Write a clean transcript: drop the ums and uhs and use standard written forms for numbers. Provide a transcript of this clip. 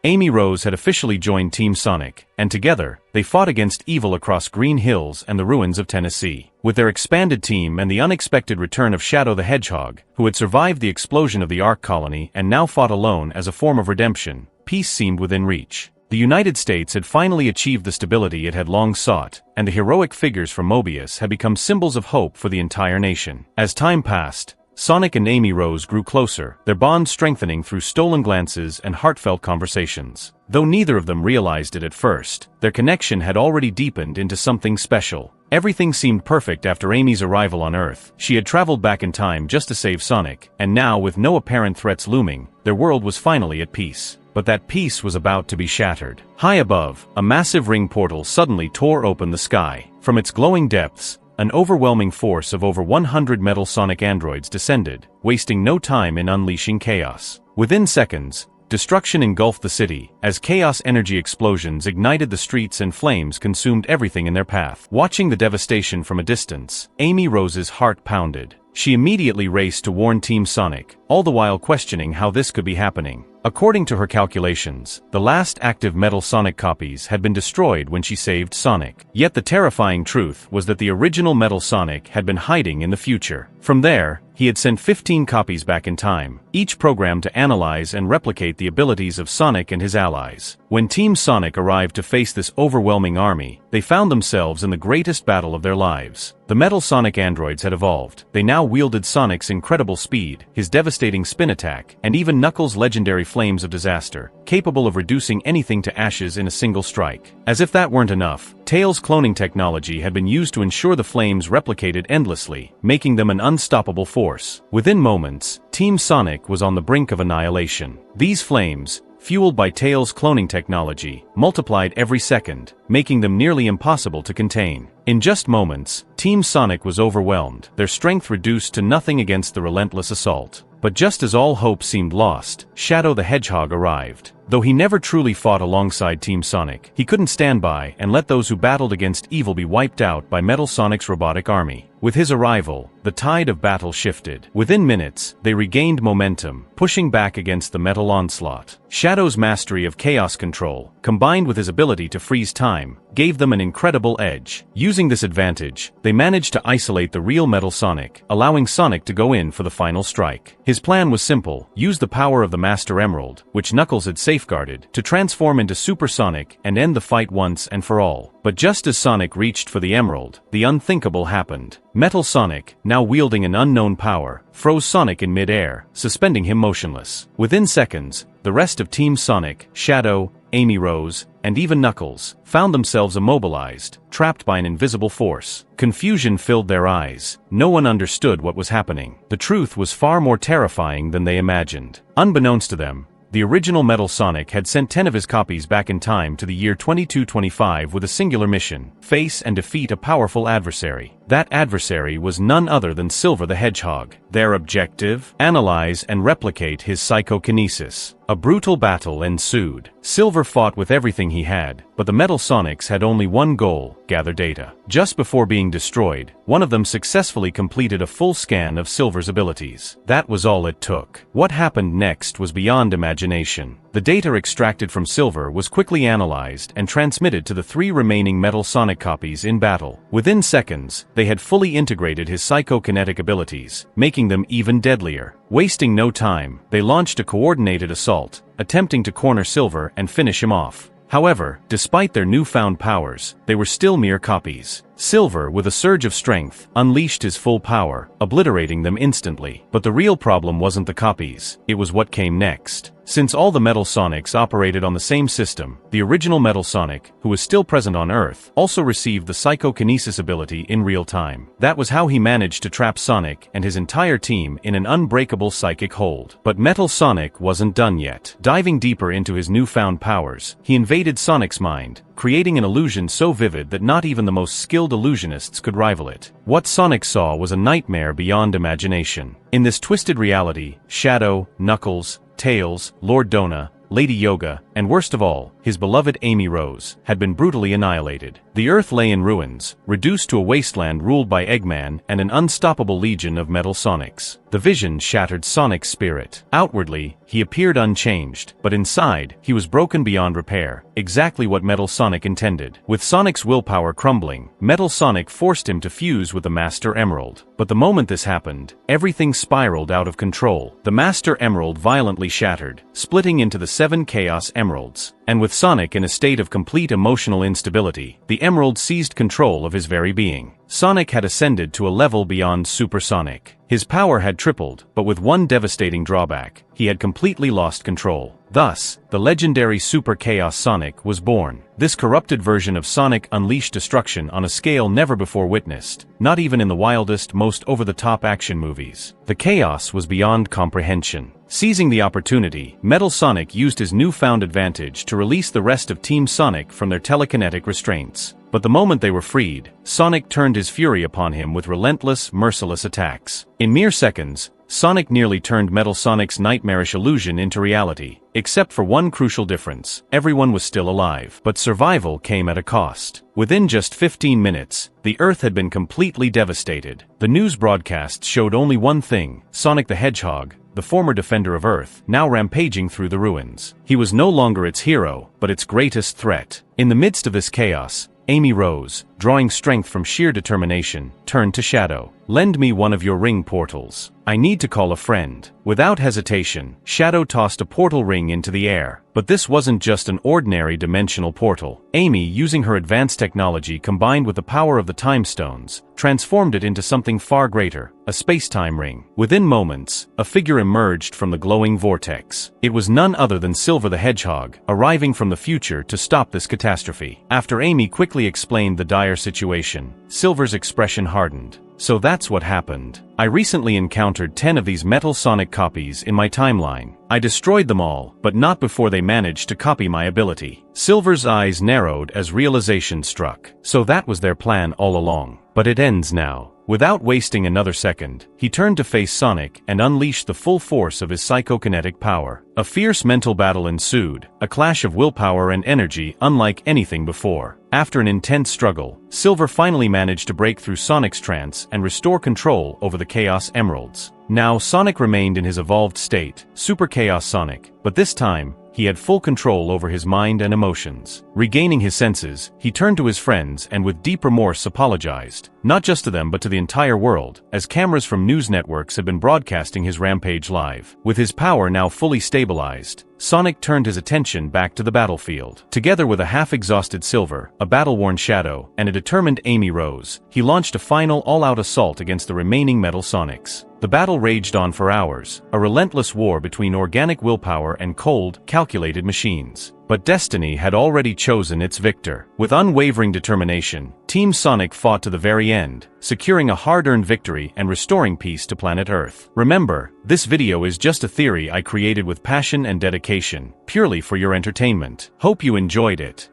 Amy Rose had officially joined Team Sonic, and together, they fought against evil across Green Hills and the ruins of Tennessee. With their expanded team and the unexpected return of Shadow the Hedgehog, who had survived the explosion of the Ark colony and now fought alone as a form of redemption, peace seemed within reach. The United States had finally achieved the stability it had long sought, and the heroic figures from Mobius had become symbols of hope for the entire nation. As time passed, Sonic and Amy Rose grew closer, their bond strengthening through stolen glances and heartfelt conversations. Though neither of them realized it at first, their connection had already deepened into something special. Everything seemed perfect after Amy's arrival on Earth. She had traveled back in time just to save Sonic, and now, with no apparent threats looming, their world was finally at peace. But that peace was about to be shattered. High above, a massive ring portal suddenly tore open the sky. From its glowing depths, an overwhelming force of over 100 metal Sonic androids descended, wasting no time in unleashing chaos. Within seconds, destruction engulfed the city, as chaos energy explosions ignited the streets and flames consumed everything in their path. Watching the devastation from a distance, Amy Rose's heart pounded. She immediately raced to warn Team Sonic, all the while questioning how this could be happening. According to her calculations, the last active Metal Sonic copies had been destroyed when she saved Sonic. Yet the terrifying truth was that the original Metal Sonic had been hiding in the future. From there, he had sent 15 copies back in time, each programmed to analyze and replicate the abilities of Sonic and his allies. When Team Sonic arrived to face this overwhelming army, they found themselves in the greatest battle of their lives. The Metal Sonic androids had evolved. They now wielded Sonic's incredible speed, his devastating spin attack, and even Knuckles' legendary flames of disaster, capable of reducing anything to ashes in a single strike. As if that weren't enough, Tails' cloning technology had been used to ensure the flames replicated endlessly, making them an unstoppable force. Within moments, Team Sonic was on the brink of annihilation. These flames, fueled by Tails' cloning technology, multiplied every second, making them nearly impossible to contain. In just moments, Team Sonic was overwhelmed, their strength reduced to nothing against the relentless assault. But just as all hope seemed lost, Shadow the Hedgehog arrived. Though he never truly fought alongside Team Sonic, he couldn't stand by and let those who battled against evil be wiped out by Metal Sonic's robotic army. With his arrival, the tide of battle shifted. Within minutes, they regained momentum, pushing back against the metal onslaught. Shadow's mastery of chaos control, combined with his ability to freeze time, gave them an incredible edge. Using this advantage, they managed to isolate the real Metal Sonic, allowing Sonic to go in for the final strike. His plan was simple: use the power of the Master Emerald, which Knuckles had safeguarded, to transform into Super Sonic and end the fight once and for all. But just as Sonic reached for the Emerald, the unthinkable happened. Metal Sonic, now wielding an unknown power, froze Sonic in mid-air, suspending him motionless. Within seconds, the rest of Team Sonic, Shadow, Amy Rose, and even Knuckles, found themselves immobilized, trapped by an invisible force. Confusion filled their eyes. No one understood what was happening. The truth was far more terrifying than they imagined. Unbeknownst to them, the original Metal Sonic had sent 10 of his copies back in time to the year 2225 with a singular mission: face and defeat a powerful adversary. That adversary was none other than Silver the Hedgehog. Their objective? Analyze and replicate his psychokinesis. A brutal battle ensued. Silver fought with everything he had, but the Metal Sonics had only one goal: gather data. Just before being destroyed, one of them successfully completed a full scan of Silver's abilities. That was all it took. What happened next was beyond imagination. The data extracted from Silver was quickly analyzed and transmitted to the 3 remaining Metal Sonic copies in battle. Within seconds, they had fully integrated his psychokinetic abilities, making them even deadlier. Wasting no time, they launched a coordinated assault, attempting to corner Silver and finish him off. However, despite their newfound powers, they were still mere copies. Silver, with a surge of strength, unleashed his full power, obliterating them instantly. But the real problem wasn't the copies, it was what came next. Since all the Metal Sonics operated on the same system, the original Metal Sonic, who was still present on Earth, also received the psychokinesis ability in real time. That was how he managed to trap Sonic and his entire team in an unbreakable psychic hold. But Metal Sonic wasn't done yet. Diving deeper into his newfound powers, he invaded Sonic's mind, creating an illusion so vivid that not even the most skilled illusionists could rival it. What Sonic saw was a nightmare beyond imagination. In this twisted reality, Shadow, Knuckles, Tails, Lord Dona, Lady Yoga, and worst of all, his beloved Amy Rose, had been brutally annihilated. The Earth lay in ruins, reduced to a wasteland ruled by Eggman and an unstoppable legion of Metal Sonics. The vision shattered Sonic's spirit. Outwardly, he appeared unchanged, but inside, he was broken beyond repair, exactly what Metal Sonic intended. With Sonic's willpower crumbling, Metal Sonic forced him to fuse with the Master Emerald. But the moment this happened, everything spiraled out of control. The Master Emerald violently shattered, splitting into the 7 Chaos Emeralds. And with Sonic in a state of complete emotional instability, the Emerald seized control of his very being. Sonic had ascended to a level beyond supersonic. His power had tripled, but with one devastating drawback: he had completely lost control. Thus, the legendary Super Chaos Sonic was born. This corrupted version of Sonic unleashed destruction on a scale never before witnessed, not even in the wildest, most over-the-top action movies. The chaos was beyond comprehension. Seizing the opportunity, Metal Sonic used his newfound advantage to release the rest of Team Sonic from their telekinetic restraints. But the moment they were freed, Sonic turned his fury upon him with relentless, merciless attacks. In mere seconds, Sonic nearly turned Metal Sonic's nightmarish illusion into reality. Except for one crucial difference: everyone was still alive. But survival came at a cost. Within just 15 minutes, the Earth had been completely devastated. The news broadcasts showed only one thing: Sonic the Hedgehog, the former defender of Earth, now rampaging through the ruins. He was no longer its hero, but its greatest threat. In the midst of this chaos, Amy Rose, drawing strength from sheer determination, turned to Shadow. "Lend me one of your ring portals. I need to call a friend." Without hesitation, Shadow tossed a portal ring into the air. But this wasn't just an ordinary dimensional portal. Amy, using her advanced technology combined with the power of the Time Stones, transformed it into something far greater: a space-time ring. Within moments, a figure emerged from the glowing vortex. It was none other than Silver the Hedgehog, arriving from the future to stop this catastrophe. After Amy quickly explained the dire situation, Silver's expression hardened. "So that's what happened. I recently encountered 10 of these Metal Sonic copies in my timeline. I destroyed them all, but not before they managed to copy my ability." Silver's eyes narrowed as realization struck. So that was their plan all along. But it ends now. Without wasting another second, he turned to face Sonic and unleashed the full force of his psychokinetic power. A fierce mental battle ensued, a clash of willpower and energy unlike anything before. After an intense struggle, Silver finally managed to break through Sonic's trance and restore control over the Chaos Emeralds. Now Sonic remained in his evolved state, Super Chaos Sonic, but this time, he had full control over his mind and emotions. Regaining his senses, he turned to his friends and with deep remorse apologized, not just to them but to the entire world, as cameras from news networks had been broadcasting his rampage live. With his power now fully stabilized, Sonic turned his attention back to the battlefield. Together with a half-exhausted Silver, a battle-worn Shadow, and a determined Amy Rose, he launched a final all-out assault against the remaining Metal Sonics. The battle raged on for hours, a relentless war between organic willpower and cold, calculated machines. But destiny had already chosen its victor. With unwavering determination, Team Sonic fought to the very end, securing a hard-earned victory and restoring peace to planet Earth. Remember, this video is just a theory I created with passion and dedication, purely for your entertainment. Hope you enjoyed it.